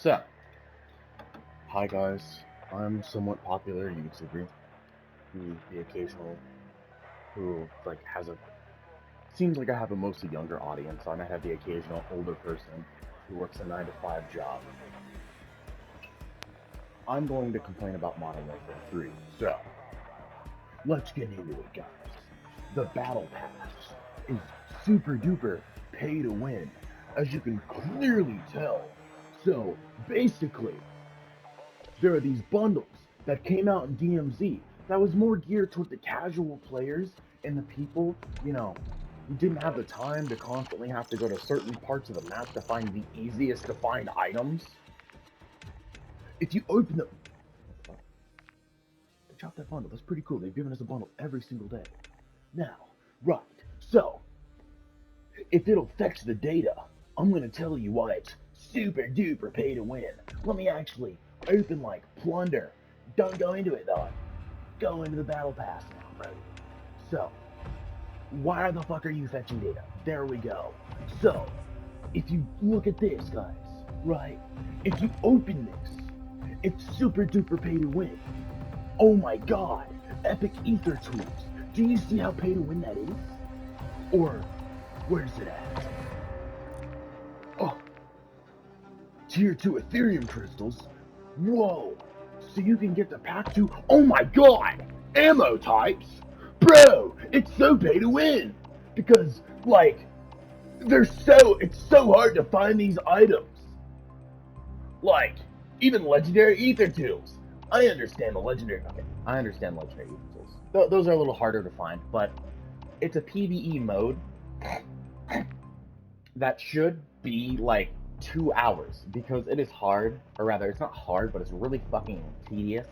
So, hi guys, I'm somewhat popular YouTuber, the occasional, who, like, seems like I have a mostly younger audience, so I might have the occasional older person who works a 9 to 5 job. I'm going to complain about Modern Warfare 3, so, let's get into it, guys. The Battle Pass is super duper pay to win, as you can clearly tell. So, basically, there are these bundles that came out in DMZ that was more geared toward the casual players and the people, who didn't have the time to constantly have to go to certain parts of the map to find the easiest to find items. If you open them, they dropped that bundle. That's pretty cool. They've given us a bundle every single day. Now, right, so, if it'll fetch the data, I'm gonna tell you why it's super duper pay to win. Let me actually open like plunder. Don't go into it though. Go into the battle pass now, bro. So, why the fuck are you fetching data? There we go. So, if you look at this, guys, right? If you open this, it's super duper pay to win. Oh my god, epic ether tools. Do you see how pay to win that is? Or, where's it at? Oh, tier 2 Ethereum crystals? Whoa, so you can get the pack 2, oh my god, ammo types? Bro, it's so pay to win! Because, like, it's so hard to find these items. Like, even legendary ether tools. I understand legendary ether tools. Those are a little harder to find, but it's a PvE mode that should be like 2 hours, because it is hard, or rather, it's not hard, but it's really fucking tedious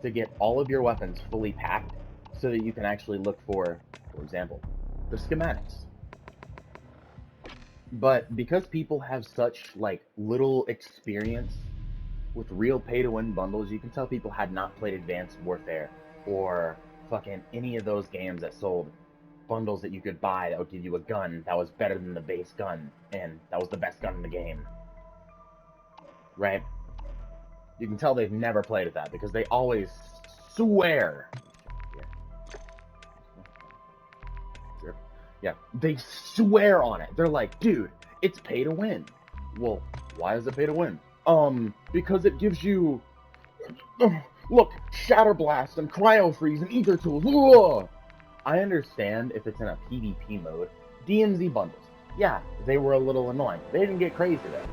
to get all of your weapons fully packed so that you can actually look for example, the schematics. But because people have such like little experience with real pay-to-win bundles, you can tell people had not played Advanced Warfare or fucking any of those games that sold bundles that you could buy that would give you a gun that was better than the base gun, and that was the best gun in the game. Right? You can tell they've never played at that, because they always swear. Yeah, they swear on it. They're like, dude, it's pay to win. Well, why is it pay to win? Because it gives you, look, Shatter Blast and Cryo Freeze and Ether Tools. Ugh! I understand if it's in a PvP mode. DMZ bundles, yeah, they were a little annoying. They didn't get crazy though.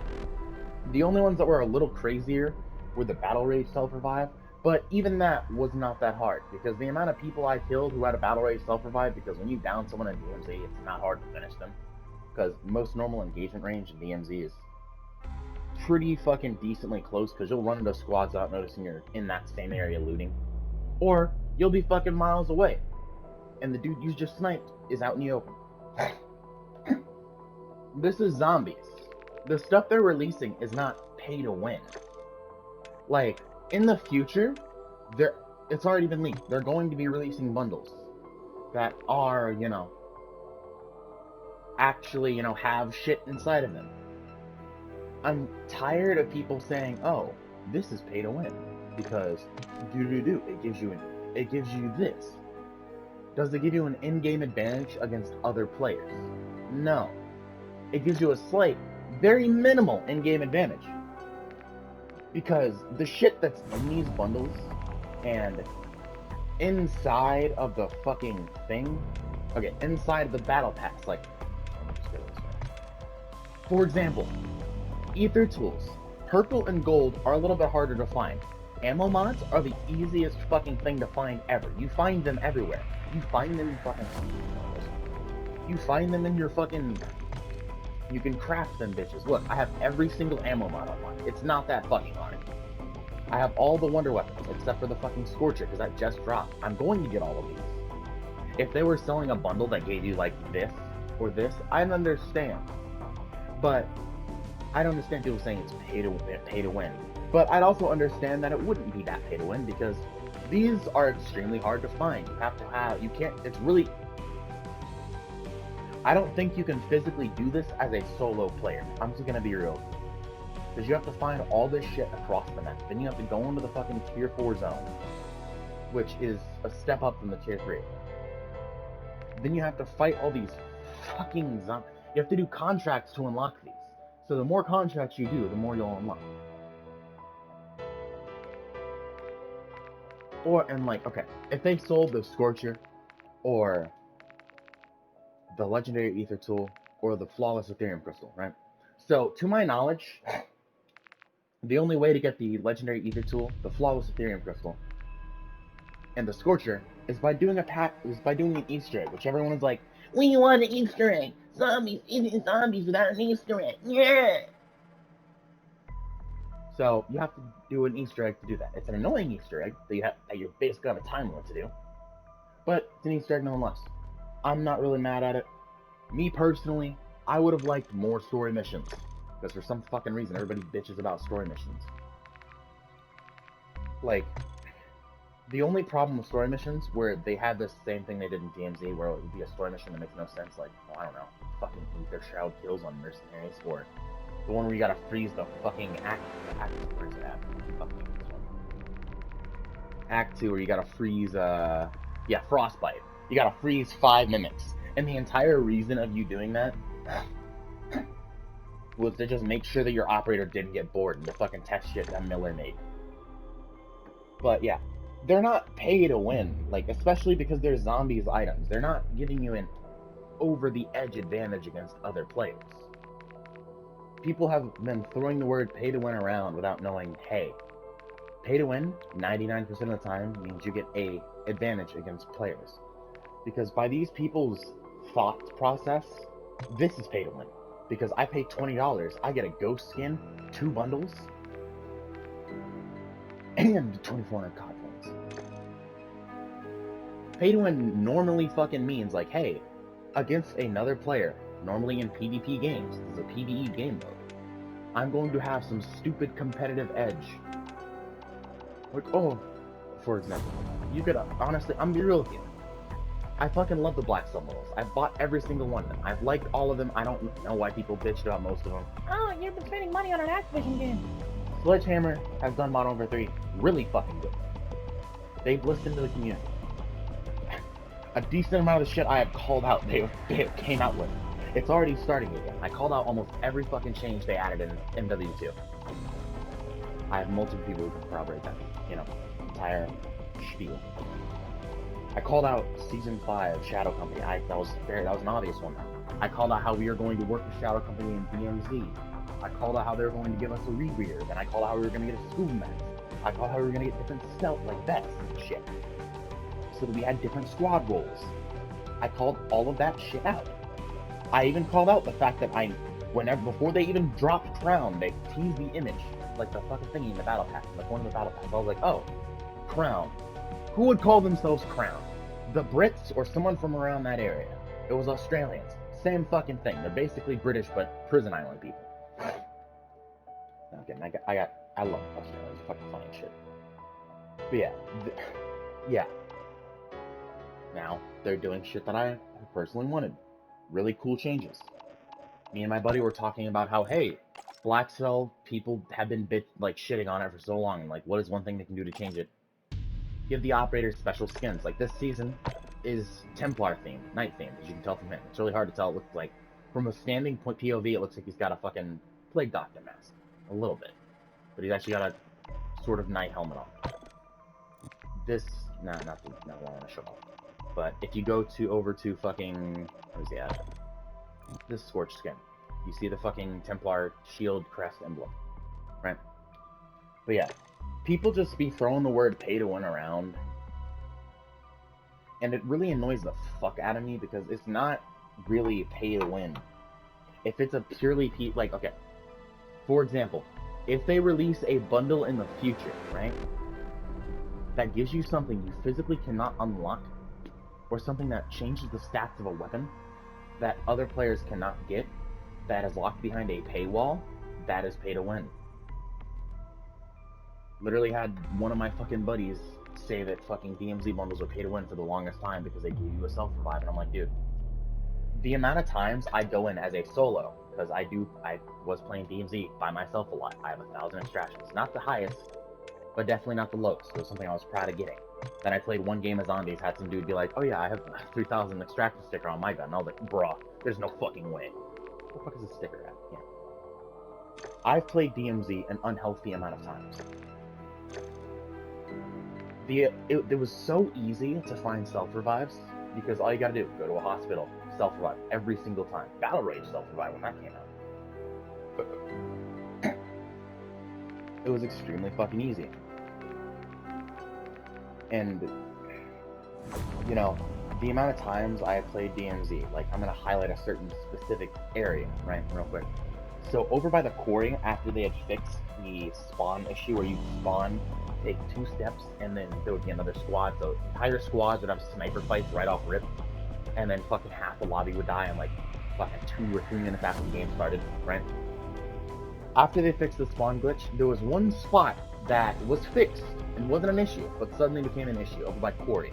The only ones that were a little crazier were the Battle Rage Self-Revive, but even that was not that hard, because the amount of people I killed who had a Battle Rage Self-Revive, because when you down someone in DMZ, it's not hard to finish them, because most normal engagement range in DMZ is pretty fucking decently close, because you'll run into squads without noticing you're in that same area looting, or you'll be fucking miles away, and the dude you just sniped is out in the open. This is zombies. The stuff they're releasing is not pay to win. Like, in the future, it's already been leaked. They're going to be releasing bundles that are, actually, have shit inside of them. I'm tired of people saying, oh, this is pay to win, because it gives you this. Does it give you an in-game advantage against other players? No. It gives you a slight, very minimal in-game advantage. Because the shit that's in these bundles and inside of the fucking thing, okay, inside of the battle pass, like, let me just go this way. For example, ether tools, purple and gold are a little bit harder to find. Ammo mods are the easiest fucking thing to find ever. You find them everywhere. You find them in your fucking, you can craft them bitches. Look, I have every single ammo mod on mine. It's not that fucking hard. I have all the wonder weapons, except for the fucking Scorcher, because that just dropped. I'm going to get all of these. If they were selling a bundle that gave you, like, this or this, I'd understand. But I'd understand people saying it's pay to win. But I'd also understand that it wouldn't be that pay to win, because these are extremely hard to find. I don't think you can physically do this as a solo player. I'm just gonna be real. Because you have to find all this shit across the map. Then you have to go into the fucking tier 4 zone, which is a step up from the tier 3. Then you have to fight all these fucking zombies. You have to do contracts to unlock these. So the more contracts you do, the more you'll unlock. And like, okay, if they sold the Scorcher, or the Legendary Ether Tool, or the Flawless Ethereum Crystal, right? So, to my knowledge, the only way to get the Legendary Ether Tool, the Flawless Ethereum Crystal, and the Scorcher is by doing an Easter egg, which everyone is like, we want an Easter egg! Zombies eating zombies without an Easter egg! Yeah! So, you have to do an Easter egg to do that. It's an annoying Easter egg that you basically have a time limit to do, but it's an Easter egg nonetheless. I'm not really mad at it. Me personally, I would have liked more story missions, because for some fucking reason everybody bitches about story missions. Like, the only problem with story missions where they had this same thing they did in DMZ, where it would be a story mission that makes no sense, like, well, I don't know, fucking Ether Shroud kills on mercenaries, or the one where you gotta freeze the fucking where's it at? Fucking this one. Act 2, where you gotta freeze, Frostbite. You gotta freeze 5 mimics. And the entire reason of you doing that was to just make sure that your operator didn't get bored and the fucking test shit that Miller made. But yeah, they're not pay to win, like, especially because they're zombies items. They're not giving you an over-the-edge advantage against other players. People have been throwing the word pay to win around without knowing, hey, pay to win 99% of the time means you get a advantage against players. Because by these people's thought process, this is pay to win. Because I pay $20, I get a ghost skin, 2 bundles, and 2,400 COD points. Pay to win normally fucking means like, hey, against another player, normally in PvP games, this is a PvE game mode, I'm going to have some stupid competitive edge. Like, oh, for example, you could, honestly, I'm be real with you. I fucking love the Blackstone models. I've bought every single one of them. I've liked all of them. I don't know why people bitched about most of them. Oh, you've been spending money on an Activision game. Sledgehammer has done Modern Warfare 3 really fucking good. They've listened to the community. A decent amount of the shit I have called out, they came out with. It's already starting again. I called out almost every fucking change they added in MWIII. I have multiple people who can corroborate that, entire spiel. I called out Season 5 Shadow Company. That was an obvious one. I called out how we are going to work with Shadow Company in DMZ. I called out how they were going to give us a rebreather. Then I called out how we were going to get a scuba mask. I called out how we were going to get different stealth, like vests and shit. So that we had different squad roles. I called all of that shit out. I even called out the fact that before they even dropped Crown, they teased the image, like the fucking thingy in the battle pass, like one of the battle pass. I was like, oh, Crown. Who would call themselves Crown? The Brits or someone from around that area? It was Australians. Same fucking thing. They're basically British, but prison island people. No, I'm kidding. I love Australia. It's fucking funny shit. But yeah. Now, they're doing shit that I personally wanted. Really cool changes. Me and my buddy were talking about how, hey, Black Cell people have been shitting on it for so long. Like, what is one thing they can do to change it? Give the operators special skins. Like, this season is Templar themed, night themed, as you can tell from him. It's really hard to tell. It looks like, from a standing point POV, it looks like he's got a fucking Plague Doctor mask. A little bit. But he's actually got a sort of night helmet on. This, not what I want to show off. But if you go over to fucking, where's he at? This Scorch skin. You see the fucking Templar shield crest emblem, right? But yeah. People just be throwing the word pay to win around, and it really annoys the fuck out of me because it's not really pay to win. If it's a purely okay, for example, if they release a bundle in the future, right, that gives you something you physically cannot unlock, or something that changes the stats of a weapon that other players cannot get, that is locked behind a paywall, that is pay to win. Literally had one of my fucking buddies say that fucking DMZ bundles are pay to win for the longest time because they give you a self-revive, and I'm like, dude, the amount of times I go in as a solo, because I was playing DMZ by myself a lot. I have 1,000 extractions. Not the highest, but definitely not the lowest. It was something I was proud of getting. Then I played one game of zombies, had some dude be like, oh yeah, I have 3,000 extraction sticker on my gun. And I was like, bruh, there's no fucking way. Where the fuck is this sticker at? Yeah. I've played DMZ an unhealthy amount of times. It was so easy to find self-revives, because all you gotta do, go to a hospital, self-revive, every single time. Battle Rage self-revive when that came out. It was extremely fucking easy. And, you know, the amount of times I have played DMZ, like, I'm gonna highlight a certain specific area, right, real quick. So, over by the quarry, after they had fixed the spawn issue where you spawn, take 2 steps, and then there would be another squad, so entire squads would have sniper fights right off rip, and then fucking half the lobby would die in like fucking 2 or 3 minutes after the game started, right? After they fixed the spawn glitch, there was one spot that was fixed and wasn't an issue, but suddenly became an issue over by quarry.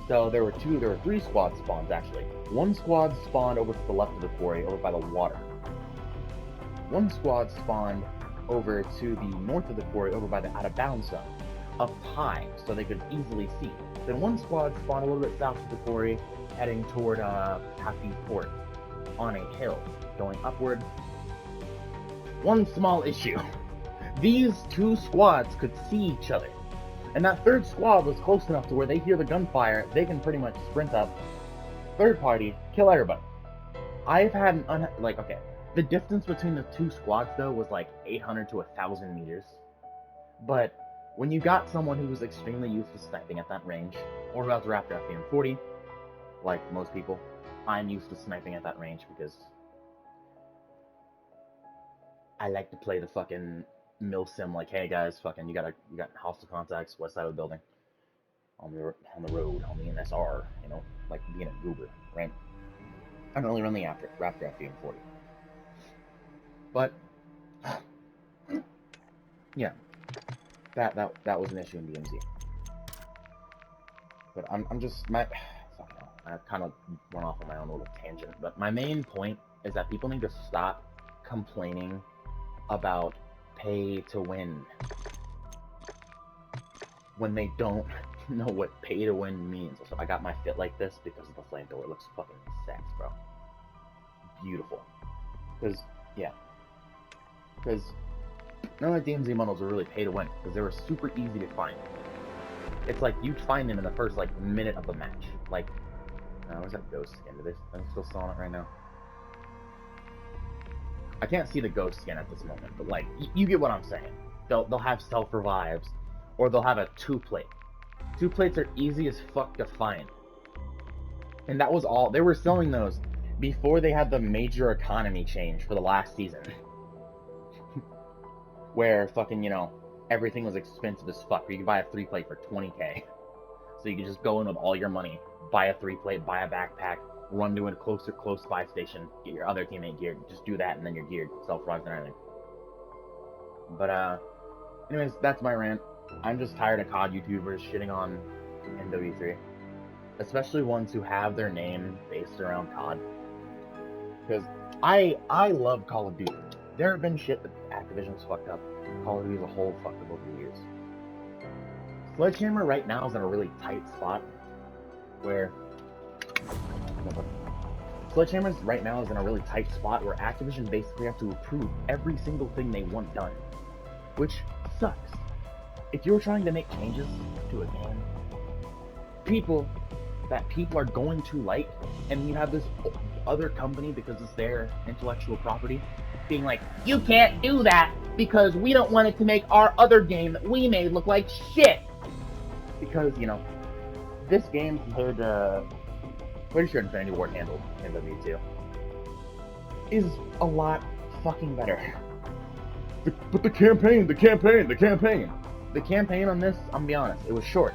So there were 3 squad spawns actually. One squad spawned over to the left of the quarry, over by the water. One squad spawned over to the north of the quarry, over by the out of bounds zone, up high, so they could easily see. Then one squad spawned a little bit south of the quarry, heading toward Happy Port, on a hill, going upward. One small issue. These 2 squads could see each other. And that 3rd squad was close enough to where they hear the gunfire, they can pretty much sprint up, third party, kill everybody. I've had okay, the distance between the 2 squads though was like 800 to 1,000 meters. But when you got someone who was extremely used to sniping at that range, or who has Raptor FDM40, like most people, I'm used to sniping at that range because I like to play the fucking milsim, like, hey guys, fucking, you got hostile contacts, west side of the building, on the road, on the NSR, you know, like being a goober, right? I don't really run the Raptor FDM40. But, yeah, that was an issue in DMZ. But I'm just, I kind of went off on my own little tangent, but my main point is that people need to stop complaining about pay to win when they don't know what pay to win means. So I got my fit like this because of the flamethrower. It looks fucking sex, bro. Beautiful. Because none of the DMZ models are really pay to win because they were super easy to find. It's like you'd find them in the first like minute of the match. Like, where's that ghost skin? I'm still selling it right now. I can't see the ghost skin at this moment, but like, you get what I'm saying. They'll have self-revives, or they'll have a 2-plate. 2 plates are easy as fuck to find. And that was all. They were selling those before they had the major economy change for the last season. Where fucking, you know, everything was expensive as fuck. You could buy a 3-plate for 20k. So you could just go in with all your money, buy a 3-plate, buy a backpack, run to a close by station, get your other teammate geared, just do that and then you're geared, self-revives and everything. But anyways, that's my rant. I'm just tired of COD YouTubers shitting on MWIII, especially ones who have their name based around COD. Because I love Call of Duty. There have been shit that Activision's fucked up. Call of Duty as a whole fucked up over the years. Sledgehammer right now is in a really tight spot where Sledgehammer's right now is in a really tight spot where Activision basically have to approve every single thing they want done, which sucks. If you're trying to make changes to a game, people are going to like, and you have this other company, because it's their intellectual property, being like, you can't do that because we don't want it to make our other game that we made look like shit. Because, you know, this game compared to, pretty sure Infinity Ward handled MWIII, is a lot fucking better. But the campaign on this, I'm gonna be honest, it was short.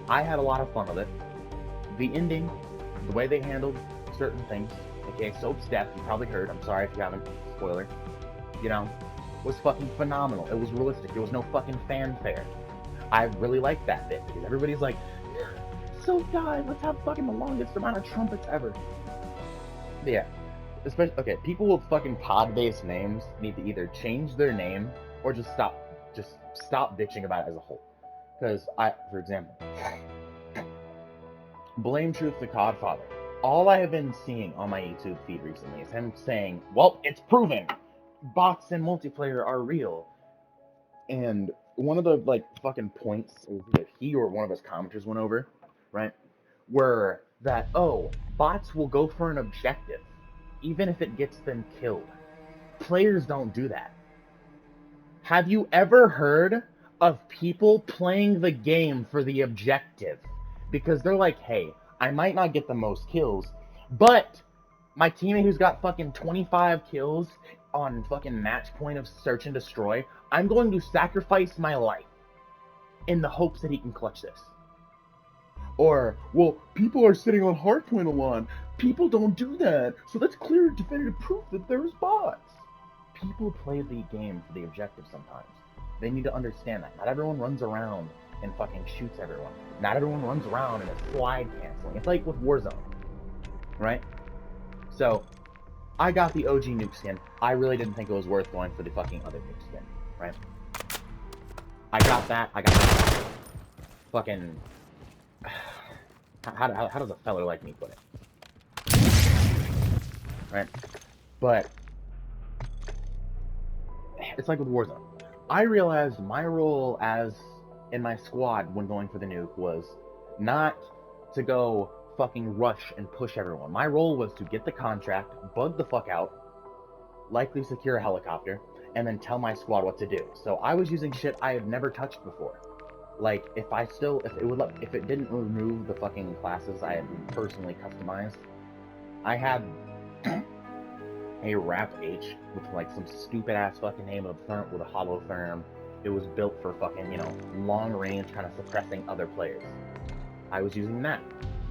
I had a lot of fun with it. The ending, the way they handled certain things, aka Soap's death, you probably heard, I'm sorry if you haven't, spoiler, you know, was fucking phenomenal. It was realistic, there was no fucking fanfare. I really liked that bit, because everybody's like, Soap died, let's have fucking the longest amount of trumpets ever. But yeah, especially, okay, people with fucking COD-based names need to either change their name or just stop bitching about it as a whole. Because for example, Blame Truth the Codfather. All I have been seeing on my YouTube feed recently is him saying, well, it's proven. Bots and multiplayer are real. And one of the, like, fucking points that he or one of his commenters went over, right, were that, oh, bots will go for an objective, even if it gets them killed. Players don't do that. Have you ever heard of people playing the game for the objective? Because they're like, hey, I might not get the most kills, but my teammate who's got fucking 25 kills on fucking match point of search and destroy, I'm going to sacrifice my life in the hopes that he can clutch this. Or, well, people are sitting on hardpoint a lot. People don't do that, so that's clear definitive proof that there's bots. People play the game for the objective sometimes. They need to understand that. Not everyone runs around and fucking shoots everyone. Not everyone runs around and is slide canceling. It's like with Warzone, right? So, I got the OG nuke skin. I really didn't think it was worth going for the fucking other nuke skin, right? I got that. Fucking... How does a fellow like me put it? Right? But... it's like with Warzone. I realized my role in my squad when going for the nuke was not to go fucking rush and push everyone. My role was to get the contract, bug the fuck out, likely secure a helicopter, and then tell my squad what to do. So I was using shit I had never touched before. Like, if it didn't remove the fucking classes I had personally customized, I had a Rap H with like some stupid ass fucking name of therm with a hollow therm. It was built for fucking, long range kind of suppressing other players. I was using that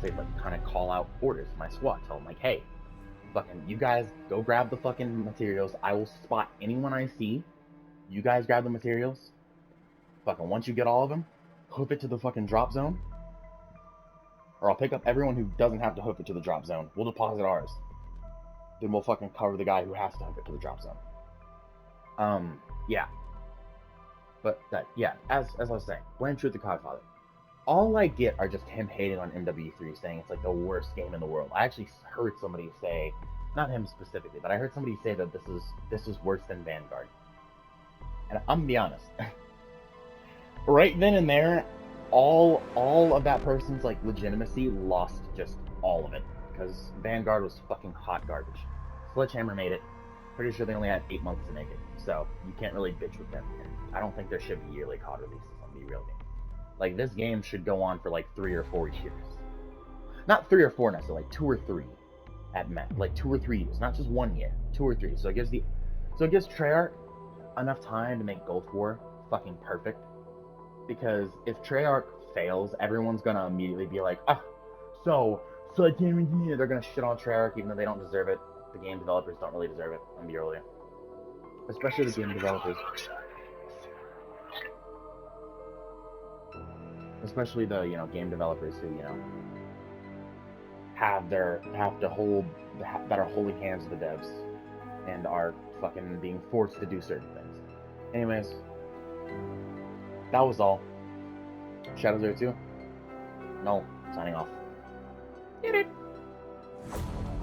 to like kind of call out orders to my squad, tell them like, hey, fucking you guys go grab the fucking materials. I will spot anyone I see. You guys grab the materials. Fucking once you get all of them, hoof it to the fucking drop zone. Or I'll pick up everyone who doesn't have to hoof it to the drop zone. We'll deposit ours. Then we'll fucking cover the guy who has to hoof it to the drop zone. Yeah. But as I was saying, Blame Truth the Codfather. All I get are just him hating on MWIII, saying it's like the worst game in the world. I actually heard somebody say, not him specifically, but I heard somebody say that this is worse than Vanguard. And I'm gonna be honest. Right then and there, all of that person's like legitimacy lost just all of it, because Vanguard was fucking hot garbage. Sledgehammer made it. Pretty sure they only had 8 months to make it, so you can't really bitch with them. And I don't think there should be yearly COD releases on the real game. Like, this game should go on for like 3 or 4 years. Not 3 or 4 necessarily, like 2 or 3 at max. Like 2 or 3 years, not just 1 year. 2 or 3. So it gives Treyarch enough time to make Gulf War fucking perfect. Because if Treyarch fails, everyone's gonna immediately be like, so they're gonna shit on Treyarch even though they don't deserve it. The game developers don't really deserve it, I'm be earlier. Especially the game developers. Especially the, game developers who, that are holding hands with the devs and are fucking being forced to do certain things. Anyways, that was all. Shadow 02? No, signing off. Did it.